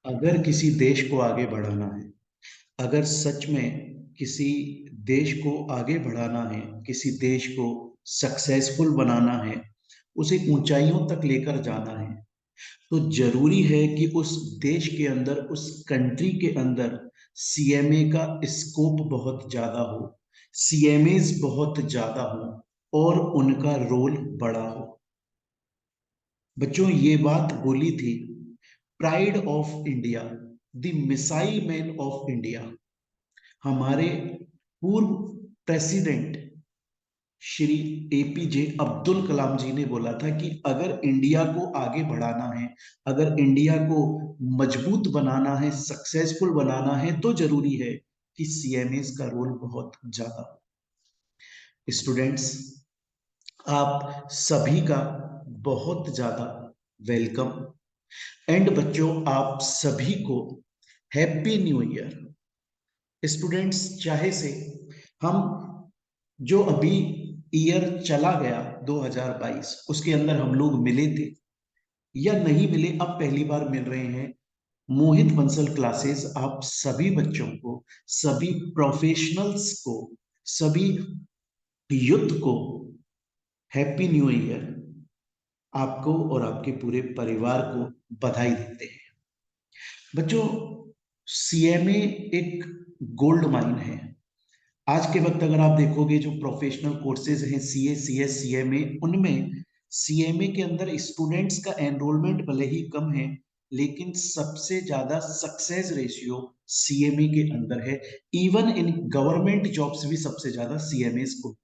अगर किसी देश को आगे बढ़ाना है, अगर सच में किसी देश को आगे बढ़ाना है, किसी देश को सक्सेसफुल बनाना है, उसे ऊंचाइयों तक लेकर जाना है, तो जरूरी है कि उस देश के अंदर, उस कंट्री के अंदर सीएमए का स्कोप बहुत ज्यादा हो, सीएमएस बहुत ज्यादा हो और उनका रोल बड़ा हो। बच्चों, ये बात बोली थी pride of India, the missile man of India, हमारे पूर्व प्रेसिडेंट श्री एपीजे अब्दुल कलाम जी ने बोला था कि अगर इंडिया को आगे बढ़ाना है, अगर इंडिया को मजबूत बनाना है, सक्सेसफुल बनाना है, तो जरूरी है कि सीएमएस का रोल बहुत ज्यादा हो। स्टूडेंट्स, आप सभी का बहुत ज्यादा वेलकम। एंड बच्चों, आप सभी को हैप्पी न्यू ईयर। स्टूडेंट्स, चाहे से हम जो अभी ईयर चला गया 2022, उसके अंदर हम लोग मिले थे या नहीं मिले, अब पहली बार मिल रहे हैं। मोहित बंसल क्लासेस आप सभी बच्चों को, सभी प्रोफेशनल्स को, सभी यूथ को हैप्पी न्यू ईयर, आपको और आपके पूरे परिवार को बधाई देते हैं। बच्चों, सीएमए एक गोल्ड माइन है। आज के वक्त अगर आप देखोगे जो प्रोफेशनल कोर्सेज हैं, सीए, सीएस, सीएमए, उनमें सीएमए के अंदर स्टूडेंट्स का एनरोलमेंट भले ही कम है, लेकिन सबसे ज्यादा सक्सेस रेशियो सीएमए के अंदर है। इवन इन गवर्नमेंट जॉब्स भी सबसे ज्यादा सीएमए को।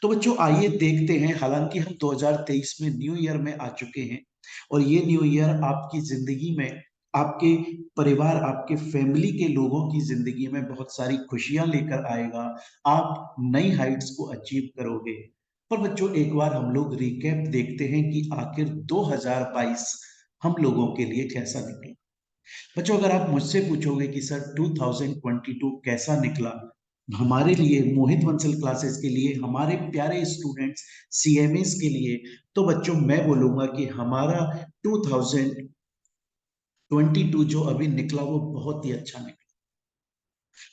तो बच्चों, आइए देखते हैं। हालांकि हम 2023 में न्यू ईयर में आ चुके हैं और ये न्यू ईयर आपकी जिंदगी में, आपके परिवार, आपके फैमिली के लोगों की जिंदगी में बहुत सारी खुशियां लेकर आएगा। आप नई हाइट्स को अचीव करोगे। पर बच्चों, एक बार हम लोग रिकैप देखते हैं कि आखिर 2022 हम लोगों के लिए कैसा निकला। बच्चों, अगर आप मुझसे पूछोगे कि सर 2022 कैसा निकला हमारे लिए, मोहित बंसल क्लासेस के लिए, हमारे प्यारे स्टूडेंट्स सीएमएस के लिए, तो बच्चों मैं बोलूंगा कि हमारा 2022 जो अभी निकला वो बहुत ही अच्छा निकला।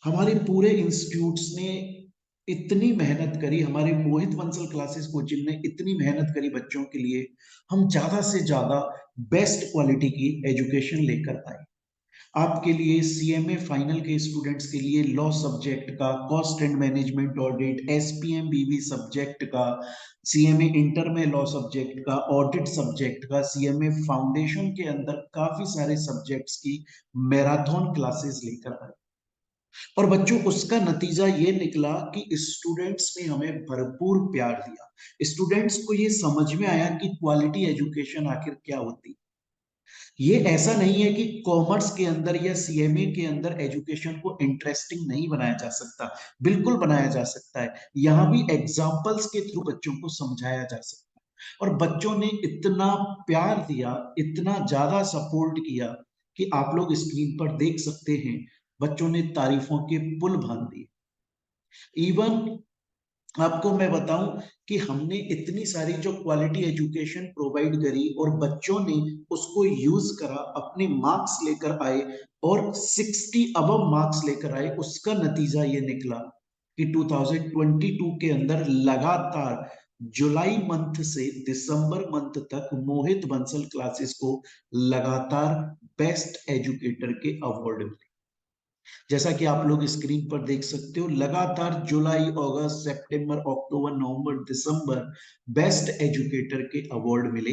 हमारे पूरे इंस्टीट्यूट्स ने इतनी मेहनत करी, हमारे मोहित बंसल क्लासेस कोचिंग ने इतनी मेहनत करी बच्चों के लिए। हम ज्यादा से ज्यादा बेस्ट क्वालिटी की एजुकेशन लेकर आए आपके लिए। सीएमए फाइनल के स्टूडेंट्स के लिए लॉ सब्जेक्ट का, cost and management audit, SPM बीवी सब्जेक्ट का, सीएमए इंटर में लॉ सब्जेक्ट का, ऑडिट सब्जेक्ट का, सीएमए फाउंडेशन के अंदर काफी सारे सब्जेक्ट्स की मैराथन क्लासेस लेकर आए। और बच्चों, उसका नतीजा ये निकला कि स्टूडेंट्स ने हमें भरपूर प्यार दिया। स्टूडेंट्स को ये समझ में आया कि क्वालिटी एजुकेशन आखिर क्या होती है। ये ऐसा नहीं है कि कॉमर्स के अंदर या सीएमए के अंदर एजुकेशन को इंटरेस्टिंग नहीं बनाया जा सकता। बिल्कुल बनाया जा सकता है। यहां भी एग्जाम्पल्स के थ्रू बच्चों को समझाया जा सकता है। और बच्चों ने इतना प्यार दिया, इतना ज्यादा सपोर्ट किया कि आप लोग स्क्रीन पर देख सकते हैं, बच्चों ने तारीफों के पुल बांध दिए। इवन आपको मैं बताऊं कि हमने इतनी सारी जो क्वालिटी एजुकेशन प्रोवाइड करी और बच्चों ने उसको यूज करा, अपने मार्क्स लेकर आए और 60 अबव मार्क्स लेकर आए। उसका नतीजा ये निकला कि 2022 के अंदर लगातार जुलाई मंथ से दिसंबर मंथ तक मोहित बंसल क्लासेस को लगातार बेस्ट एजुकेटर के अवार्ड मिले। जैसा कि आप लोग स्क्रीन पर देख सकते हो, लगातार जुलाई, अगस्त, सितंबर, अक्टूबर, नवंबर, दिसंबर बेस्ट एजुकेटर के अवार्ड मिले।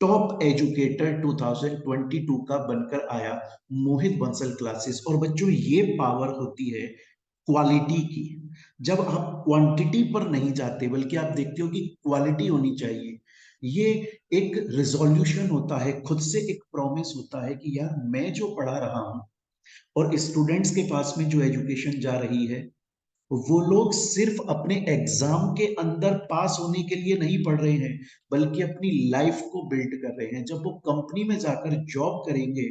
टॉप एजुकेटर 2022 का बनकर आया मोहित बंसल क्लासेस। और बच्चों, ये पावर होती है क्वालिटी की। जब आप क्वांटिटी पर नहीं जाते बल्कि आप देखते हो कि क्वालिटी होनी चाहिए। ये एक रिजोल्यूशन होता है, खुद से एक प्रॉमिस होता है कि यार मैं जो पढ़ा रहा हूं, और स्टूडेंट्स के पास में जो एजुकेशन जा रही है, वो लोग सिर्फ अपने एग्जाम के अंदर पास होने के लिए नहीं पढ़ रहे हैं, बल्कि अपनी लाइफ को बिल्ड कर रहे हैं। जब वो कंपनी में जाकर जॉब करेंगे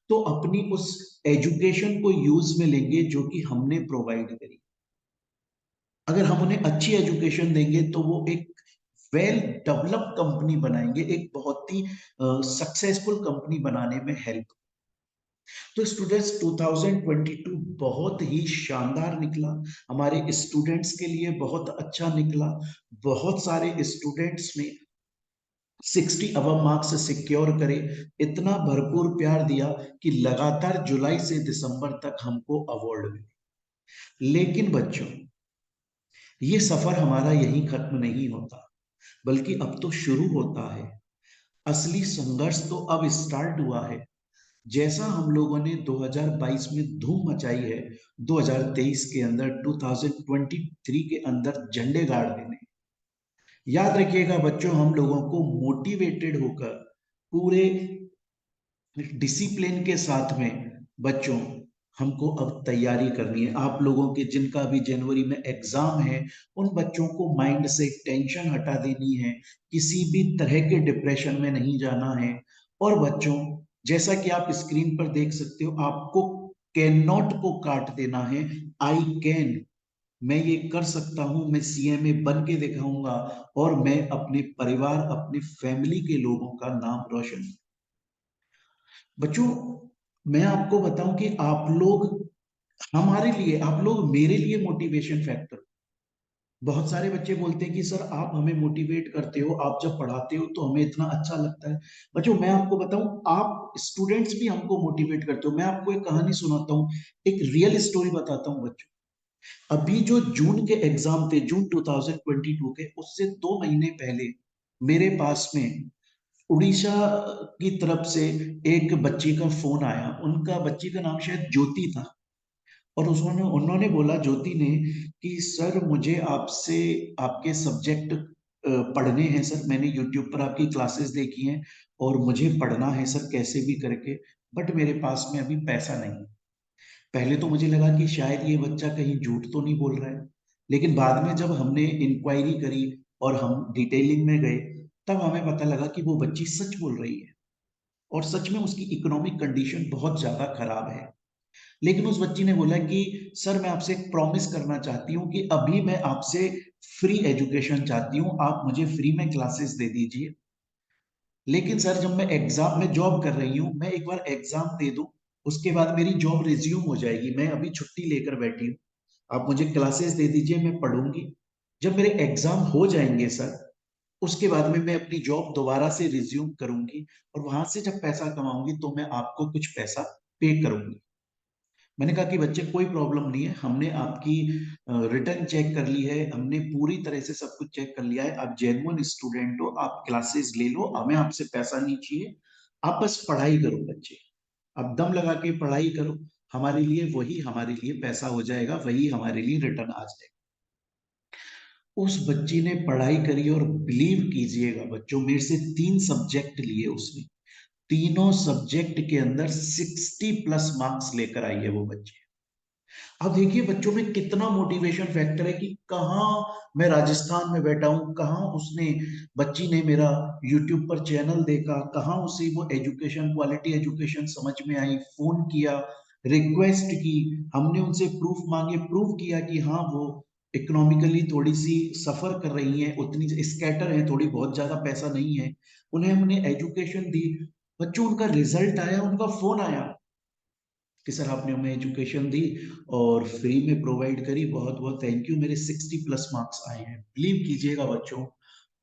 तो अपनी उस एजुकेशन को यूज में लेंगे जो कि हमने प्रोवाइड करी। अगर हम उन्हें अच्छी एजुकेशन देंगे तो वो एक वेल डेवलप्ड कंपनी बनाएंगे, एक बहुत ही सक्सेसफुल कंपनी बनाने में हेल्प। तो स्टूडेंट्स 2022 बहुत ही शानदार निकला, हमारे स्टूडेंट्स के लिए बहुत अच्छा निकला। बहुत सारे स्टूडेंट्स ने 60 अबव मार्क्स सिक्योर करे, इतना भरपूर प्यार दिया कि लगातार जुलाई से दिसंबर तक हमको अवार्ड मिले। लेकिन बच्चों, ये सफर हमारा यहीं खत्म नहीं होता, बल्कि अब तो शुरू होता है। असली संघर्ष तो अब स्टार्ट हुआ है। जैसा हम लोगों ने 2022 में धूम मचाई है, 2023 के अंदर, 2023 के अंदर झंडे गाड़ देने। याद रखिएगा बच्चों, हम लोगों को मोटिवेटेड होकर पूरे डिसिप्लिन के साथ में बच्चों हमको अब तैयारी करनी है। आप लोगों के जिनका भी जनवरी में एग्जाम है, उन बच्चों को माइंड से टेंशन हटा देनी है, किसी भी तरह के डिप्रेशन में नहीं जाना है। और बच्चों, जैसा कि आप स्क्रीन पर देख सकते हो, आपको कैन नॉट को काट देना है आई कैन। मैं ये कर सकता हूं, मैं सीएमए बन के दिखाऊंगा, और मैं अपने परिवार, अपनी फैमिली के लोगों का नाम रोशन। बच्चों, मैं आपको बताऊं कि आप लोग हमारे लिए, आप लोग मेरे लिए मोटिवेशन फैक्टर। बहुत सारे बच्चे बोलते हैं कि सर आप हमें मोटिवेट करते हो, आप जब पढ़ाते हो तो हमें इतना अच्छा लगता है। बच्चों, मैं आपको बताऊं, आप स्टूडेंट्स भी हमको मोटिवेट करते हो। मैं आपको एक कहानी सुनाता हूँ, एक रियल स्टोरी बताता हूँ बच्चों। अभी जो जून के एग्जाम थे, जून 2022 के, उससे 2 महीने पहले मेरे पास में उड़ीसा की तरफ से एक बच्ची का फोन आया। उनका बच्ची का नाम शायद ज्योति था। और उसने उन्होंने बोला, ज्योति ने, कि सर मुझे आपसे आपके सब्जेक्ट पढ़ने हैं सर, मैंने यूट्यूब पर आपकी क्लासेस देखी हैं और मुझे पढ़ना है सर कैसे भी करके, बट मेरे पास में अभी पैसा नहीं। पहले तो मुझे लगा कि शायद ये बच्चा कहीं झूठ तो नहीं बोल रहा है, लेकिन बाद में जब हमने इंक्वायरी करी और हम डिटेलिंग में गए, तब हमें पता लगा कि वो बच्ची सच बोल रही है। और सच में उसकी इकोनॉमिक कंडीशन बहुत ज्यादा खराब है। लेकिन उस बच्ची ने बोला कि सर मैं आपसे एक प्रॉमिस करना चाहती हूँ कि अभी मैं आपसे फ्री एजुकेशन चाहती हूँ, आप मुझे फ्री में क्लासेस दे दीजिए। लेकिन सर जब मैं एग्जाम में जॉब कर रही हूँ, मैं एक बार एग्जाम दे दूं, उसके बाद मेरी जॉब रिज्यूम हो जाएगी, मैं अभी छुट्टी लेकर बैठी हूँ। आप मुझे क्लासेस दे दीजिए, मैं पढ़ूंगी। जब मेरे एग्जाम हो जाएंगे सर, उसके बाद में मैं अपनी जॉब दोबारा से रिज्यूम करूंगी, और वहां से जब पैसा कमाऊंगी तो मैं आपको कुछ पैसा पे करूंगी। मैंने कहा कि बच्चे कोई प्रॉब्लम नहीं है, हमने आपकी रिटर्न चेक कर ली है, हमने पूरी तरह से सब कुछ चेक कर लिया है, आप जेन्युइन स्टूडेंट हो, आप क्लासेस ले लो, हमें आपसे पैसा नहीं चाहिए। आप बस पढ़ाई करो बच्चे, आप दम लगा के पढ़ाई करो, हमारे लिए वही हमारे लिए पैसा हो जाएगा, वही हमारे लिए रिटर्न आ जाएगा। उस बच्ची ने पढ़ाई करी, और बिलीव कीजिएगा बच्चों, मेरे से 3 सब्जेक्ट लिए उसने, तीनों सब्जेक्ट के अंदर 60+ मार्क्स लेकर आई है वो बच्ची। अब देखिए बच्चों में कितना मोटिवेशन फैक्टर है कि कहाँ मैं राजस्थान में बैठा हूँ, कहाँ उसने, बच्ची ने मेरा यूट्यूब पर चैनल देखा, कहाँ उसे वो एजुकेशन, क्वालिटी एजुकेशन समझ में आई, फोन किया, रिक्वेस्ट की, हमने उनसे प्रूफ मांगे, प्रूफ किया कि हाँ वो इकोनॉमिकली थोड़ी सी सफर कर रही हैं, उतनी स्कैटर है, थोड़ी बहुत ज्यादा पैसा नहीं है, उन्हें हमने एजुकेशन दी। बच्चों, उनका रिजल्ट आया, उनका फोन आया कि सर आपने हमें एजुकेशन दी और फ्री में प्रोवाइड करी, बहुत बहुत थैंक यू, मेरे 60+ मार्क्स आए हैं। बिलीव कीजिएगा बच्चों,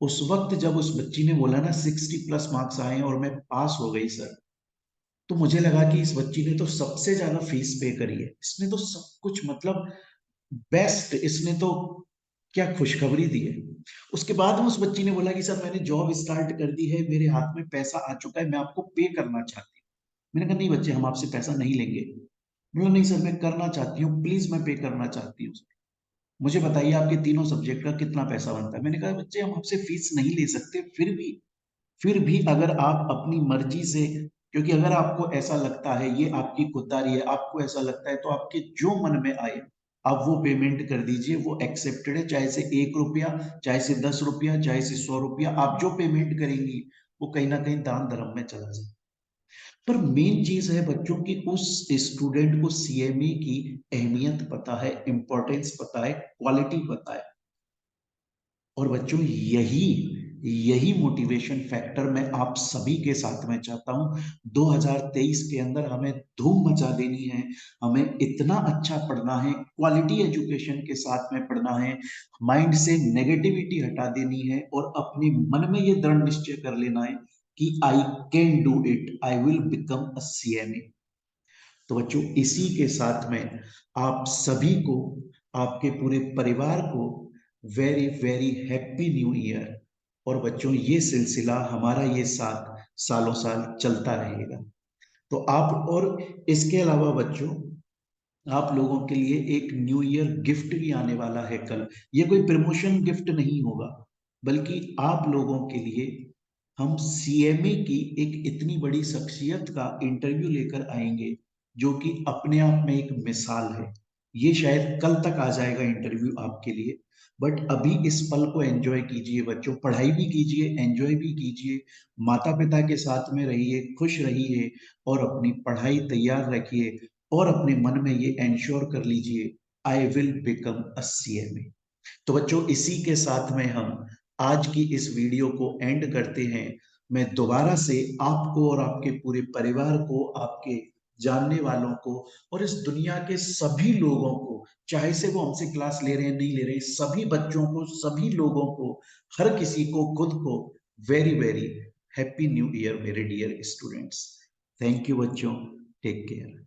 उस वक्त जब उस बच्ची ने बोला ना 60+ मार्क्स आए हैं और मैं पास हो गई सर, तो मुझे लगा कि इस बच्ची ने तो सबसे ज्यादा फीस पे करी है, इसने तो सब कुछ मतलब बेस्ट, इसने तो क्या खुशखबरी दी है। उसके बाद में उस बच्ची ने बोला कि सर मैंने जॉब स्टार्ट कर दी है, मेरे हाथ में पैसा आ चुका है, मैं आपको पे करना चाहती हूँ। मैंने कहा नहीं बच्चे, हम आपसे पैसा नहीं लेंगे। बोला नहीं सर, मैं करना चाहती हूँ, प्लीज मैं पे करना चाहती हूँ, मुझे बताइए आपके तीनों सब्जेक्ट का कितना पैसा बनता है। मैंने कहा बच्चे, हम आपसे फीस नहीं ले सकते, फिर भी अगर आप अपनी मर्जी से, क्योंकि अगर आपको ऐसा लगता है, ये आपकी खुददारी है, आपको ऐसा लगता है, तो आपके जो मन में आए आप वो पेमेंट कर दीजिए, वो एक्सेप्टेड है, चाहे से 1 रुपया, चाहे से 10 रुपया, चाहे से 100 रुपया, आप जो पेमेंट करेंगी वो कहीं ना कहीं दान धर्म में चला जाए। पर मेन चीज है बच्चों की, उस स्टूडेंट को सीएमई की अहमियत पता है, इंपॉर्टेंस पता है, क्वालिटी पता है। और बच्चों, यही यही मोटिवेशन फैक्टर मैं आप सभी के साथ में चाहता हूँ। 2023 के अंदर हमें धूम मचा देनी है, हमें इतना अच्छा पढ़ना है, क्वालिटी एजुकेशन के साथ में पढ़ना है, माइंड से नेगेटिविटी हटा देनी है और अपने मन में ये दृढ़ निश्चय कर लेना है कि I can do it, I will become a CMA. तो बच्चों, इसी के साथ में आप सभी को, आपके पूरे परिवार को very very happy new year. और बच्चों, ये सिलसिला हमारा ये साथ सालों साल चलता रहेगा। तो आप, और इसके अलावा बच्चों, आप लोगों के लिए एक न्यू ईयर गिफ्ट भी आने वाला है कल। ये कोई प्रमोशन गिफ्ट नहीं होगा, बल्कि आप लोगों के लिए हम सीएमए की एक इतनी बड़ी शख्सियत का इंटरव्यू लेकर आएंगे, जो कि अपने आप में एक मिसाल है। ये शायद कल तक आ जाएगा इंटरव्यू आपके लिए, बट अभी इस पल को एंजॉय कीजिए बच्चों, पढ़ाई भी कीजिए, एंजॉय भी कीजिए, माता पिता के साथ में रहिए, खुश रहिए और अपनी पढ़ाई तैयार रखिए और अपने मन में ये एंश्योर कर लीजिए, I will become a CMA. तो बच्चों, इसी के साथ में हम आज की इस वीडियो को एंड करते हैं। मैं दोबारा से आपको और आपके पूरे परिवार को, आपके जानने वालों को और इस दुनिया के सभी लोगों को, चाहे से वो हमसे क्लास ले रहे हैं नहीं ले रहे हैं, सभी बच्चों को, सभी लोगों को, हर किसी को, खुद को very very happy new year मेरे डियर स्टूडेंट्स। थैंक यू बच्चों, टेक केयर।